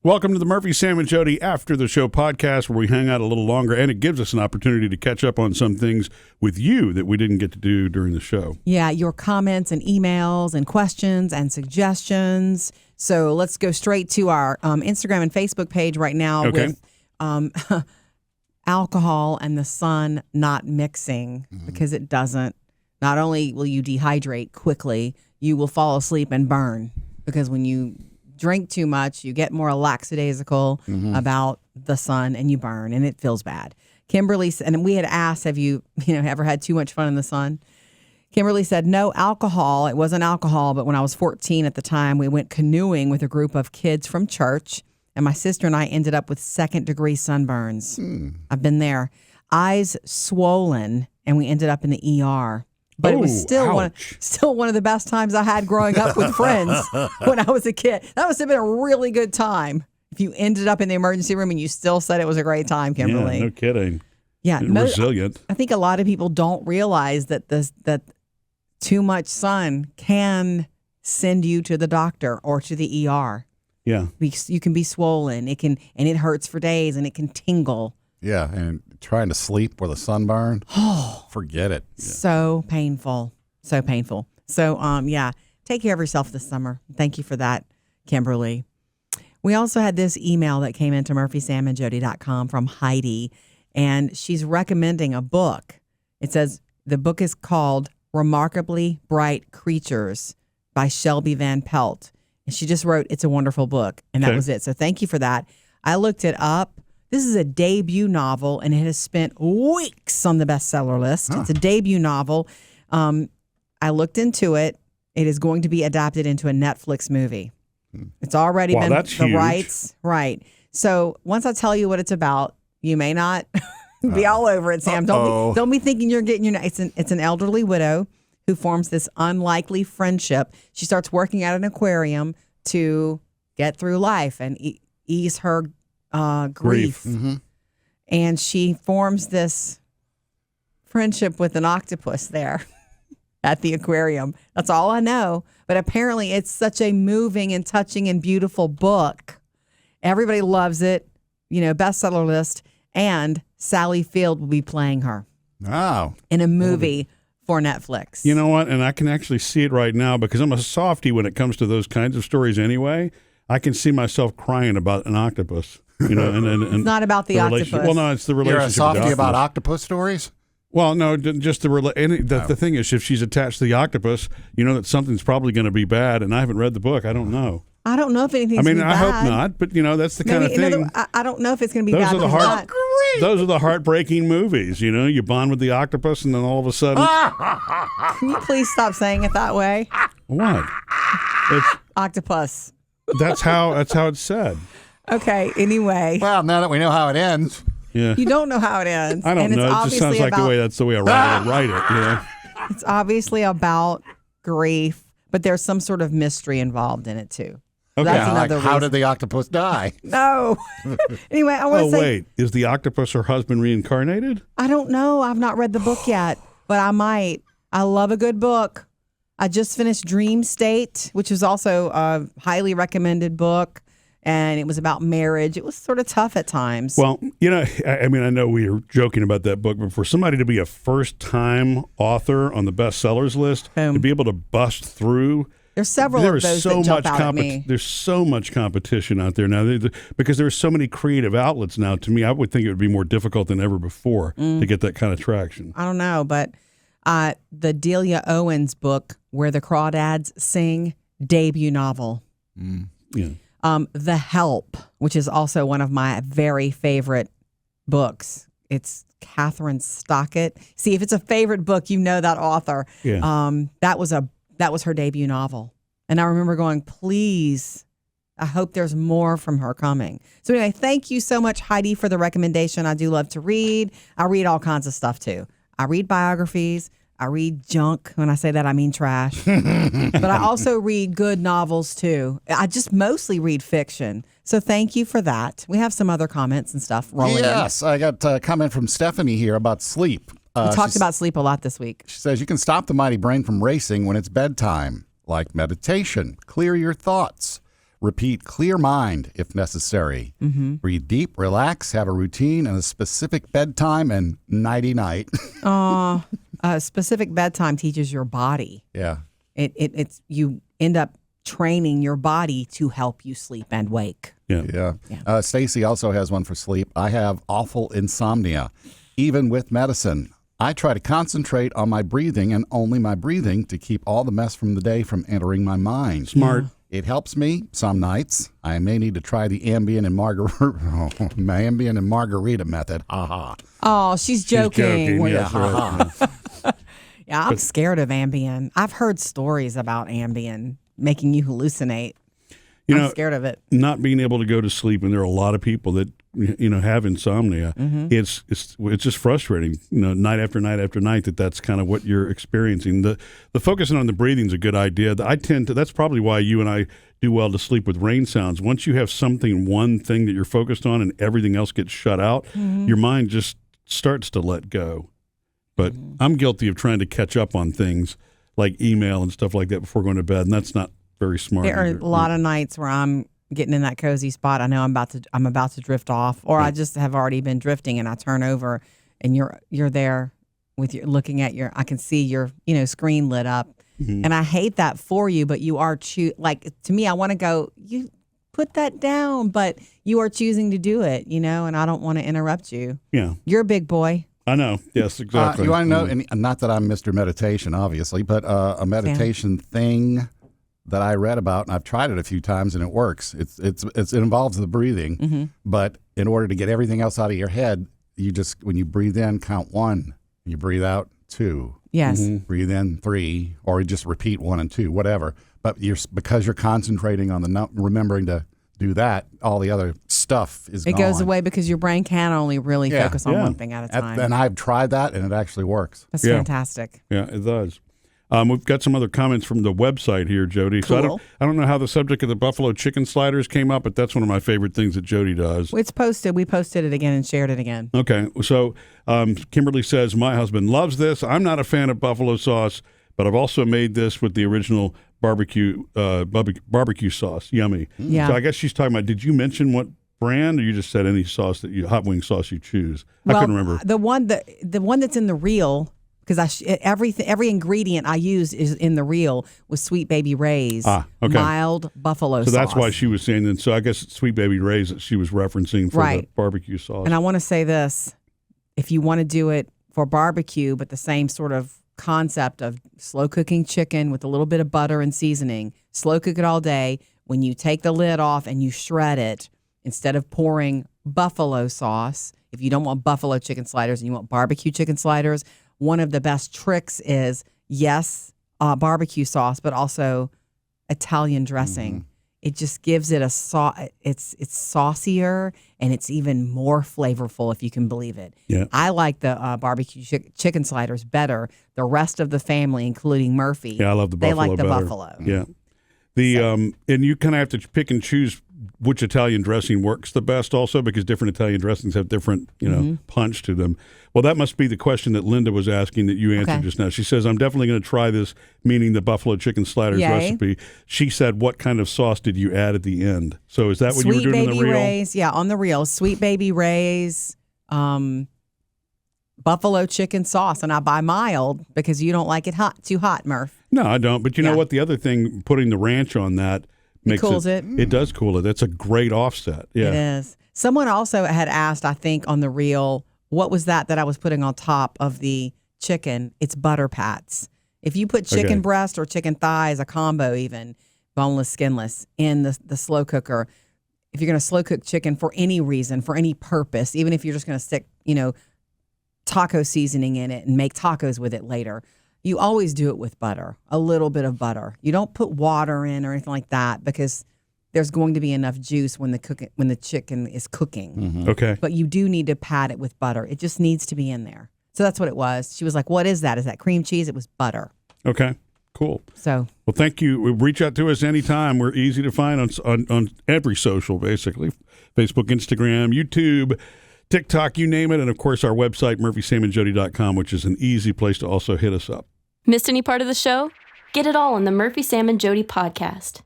Welcome to the Murphy, Sam, and Jodi After the Show podcast, where we hang out a little longer, and it gives us an opportunity to catch up on some things with you that we didn't get to do during the show. Yeah, your comments and emails and questions and suggestions. So let's go straight to our Instagram and Facebook page right now with alcohol and the sun not mixing, because it doesn't. Not only will you dehydrate quickly, you will fall asleep and burn, because when you drink too much, you get more lackadaisical about the sun and you burn, and it feels bad. Kimberly, and we had asked, have you ever had too much fun in the sun? Kimberly said, no alcohol. It wasn't alcohol, but when I was 14 at the time, we went canoeing with a group of kids from church, and my sister and I ended up with second-degree sunburns. I've been there. Eyes swollen, and we ended up in the ER. But it was still one of the best times I had growing up with friends when I was a kid. That must have been a really good time. If you ended up in the emergency room and you still said it was a great time, Kimberly. Yeah, no kidding. Yeah, resilient. I think a lot of people don't realize that that too much sun can send you to the doctor or to the ER. Yeah, you can be swollen. And it hurts for days, and it can tingle. Yeah, and trying to sleep with a sunburn, forget it. Yeah. So painful. So painful. So, take care of yourself this summer. Thank you for that, Kimberly. We also had this email that came into murphysamandjodi.com from Heidi, and she's recommending a book. It says the book is called Remarkably Bright Creatures by Shelby Van Pelt. And she just wrote, it's a wonderful book, and that was it. So thank you for that. I looked it up. This is a debut novel, and it has spent weeks on the bestseller list. It's a debut novel. I looked into it. It is going to be adapted into a Netflix movie. It's already been that's the huge. rights. Right. So once I tell you what it's about, you may not be all over it, Sam. Don't be thinking you're getting your... It's an elderly widow who forms this unlikely friendship. She starts working at an aquarium to get through life and ease her grief. And she forms this friendship with an octopus there at the aquarium. That's all I know. But apparently it's such a moving and touching and beautiful book. Everybody loves it. Bestseller list. And Sally Field will be playing her in a movie for Netflix. You know what? And I can actually see it right now, because I'm a softie when it comes to those kinds of stories anyway. I can see myself crying about an octopus. And it's not about the octopus. Well, no, it's the relationship. You're a softie about octopus stories? Well, no, just the thing is, if she's attached to the octopus, that something's probably going to be bad, and I haven't read the book. I don't know. I don't know if anything's going to be bad. I hope not, but, that's the kind of thing. I don't know if it's going to be bad. Those are the heartbreaking movies, You bond with the octopus, and then all of a sudden... Can you please stop saying it that way? What? It's octopus. That's how it's said. Okay, anyway. Well, now that we know how it ends. Yeah. You don't know how it ends. I don't know. It just sounds like that's the way I write it. It's obviously about grief, but there's some sort of mystery involved in it, too. Okay. That's another reason. How did the octopus die? No. Anyway, I want to say... wait. Is the octopus her husband reincarnated? I don't know. I've not read the book yet, but I might. I love a good book. I just finished Dream State, which is also a highly recommended book. And it was about marriage. It was sort of tough at times. Well, I know we were joking about that book, but for somebody to be a first-time author on the bestsellers list, to be able to bust through... There's several of those that jump out at me. There's so much competition out there now. Because there's so many creative outlets now. To me, I would think it would be more difficult than ever before to get that kind of traction. I don't know, but the Delia Owens book, Where the Crawdads Sing, debut novel. Yeah. The Help, which is also one of my very favorite books. It's Catherine Stockett. See, if it's a favorite book, you know that author. Yeah. That was her debut novel. And I remember going, please, I hope there's more from her coming. So anyway, thank you so much, Heidi, for the recommendation. I do love to read. I read all kinds of stuff, too. I read biographies. I read junk. When I say that, I mean trash. But I also read good novels, too. I just mostly read fiction. So thank you for that. We have some other comments and stuff rolling in. Yes, I got a comment from Stephanie here about sleep. We talked about sleep a lot this week. She says, you can stop the mighty brain from racing when it's bedtime, like meditation, clear your thoughts, Repeat clear mind if necessary. Breathe deep, relax, have a routine and a specific bedtime and nighty-night. Specific bedtime teaches your body. Yeah. It's you end up training your body to help you sleep and wake. Yeah. Stacy also has one for sleep. I have awful insomnia, even with medicine. I try to concentrate on my breathing and only my breathing to keep all the mess from the day from entering my mind. Smart. It helps me some nights. I may need to try the Ambien and margarita method. Ha. Oh, she's joking. Yes, right. Yeah, I'm scared of Ambien. I've heard stories about Ambien making you hallucinate. I'm scared of it. Not being able to go to sleep, and there are a lot of people that have insomnia. It's just frustrating. Night after night after night that's kind of what you're experiencing. The focusing on the breathing is a good idea. That's probably why you and I do well to sleep with rain sounds. Once you have one thing that you're focused on, and everything else gets shut out, your mind just starts to let go. But I'm guilty of trying to catch up on things like email and stuff like that before going to bed, and that's not very smart. There are either. a lot of nights where I'm getting in that cozy spot. I know I'm about to drift off, or I just have already been drifting, and I turn over, and you're there with looking at I can see your screen lit up, and I hate that for you, but you are to me, I want to go, you put that down, but you are choosing to do it, and I don't want to interrupt you. Yeah, you're a big boy. I know. Yes, exactly. You want to know, and not that I'm Mr. Meditation, obviously, but a meditation thing that I read about, and I've tried it a few times, and it works. It involves the breathing, but in order to get everything else out of your head, when you breathe in, count 1, you breathe out 2. Yes. Breathe in 3, or you just repeat 1 and 2, whatever. But because you're concentrating on remembering to do that, all the other stuff is gone. It goes away because your brain can only really focus on one thing at a time. And I've tried that, and it actually works. That's fantastic. Yeah, it does. We've got some other comments from the website here, Jodi. Cool. So I don't know how the subject of the buffalo chicken sliders came up, but that's one of my favorite things that Jodi does. It's posted. We posted it again and shared it again. Okay. So Kimberly says, my husband loves this. I'm not a fan of buffalo sauce, but I've also made this with the original barbecue sauce. Yummy. Yeah. So I guess she's talking about, did you mention what brand, or you just said any sauce hot wing sauce you choose? I couldn't remember. The one that's in the reel, because every ingredient I use is in the reel, was Sweet Baby Ray's mild buffalo sauce. So that's why she was saying that. So I guess it's Sweet Baby Ray's that she was referencing for the barbecue sauce. And I want to say this, if you want to do it for barbecue, but the same sort of concept of slow cooking chicken with a little bit of butter and seasoning, slow cook it all day. When you take the lid off and you shred it, instead of pouring buffalo sauce, if you don't want buffalo chicken sliders and you want barbecue chicken sliders, one of the best tricks is, barbecue sauce, but also Italian dressing. It just gives it it's saucier, and it's even more flavorful, if you can believe it. Yeah. I like the barbecue chicken sliders better. The rest of the family, including Murphy, I love the buffalo. They like the better. buffalo. Yeah. And you kind of have to pick and choose which Italian dressing works the best also, because different Italian dressings have different, punch to them. Well, that must be the question that Linda was asking that you answered just now. She says, I'm definitely going to try this, meaning the buffalo chicken sliders recipe. She said, what kind of sauce did you add at the end? So is that what you were doing on the reel? Ray's, on the reel. Sweet Baby Ray's buffalo chicken sauce. And I buy mild because you don't like it too hot, Murph. No, I don't. But you know what? The other thing, putting the ranch on that makes cools it. It does cool it. That's a great offset. Yeah. It is. Someone also had asked, I think, on the reel, what was that I was putting on top of the chicken? It's butter pats. If you put chicken breast or chicken thighs, a combo even, boneless, skinless, in the slow cooker, if you're going to slow cook chicken for any reason, for any purpose, even if you're just going to stick, taco seasoning in it and make tacos with it later, you always do it with butter, a little bit of butter. You don't put water in or anything like that, because there's going to be enough juice when the chicken is cooking. Mm-hmm. Okay. But you do need to pat it with butter. It just needs to be in there. So that's what it was. She was like, what is that? Is that cream cheese? It was butter. Okay. Cool. So, well, thank you. Reach out to us anytime. We're easy to find on every social, basically. Facebook, Instagram, YouTube, TikTok, you name it. And, of course, our website, murphysamandjodi.com, which is an easy place to also hit us up. Missed any part of the show? Get it all on the Murphy, Sam, and Jodi podcast.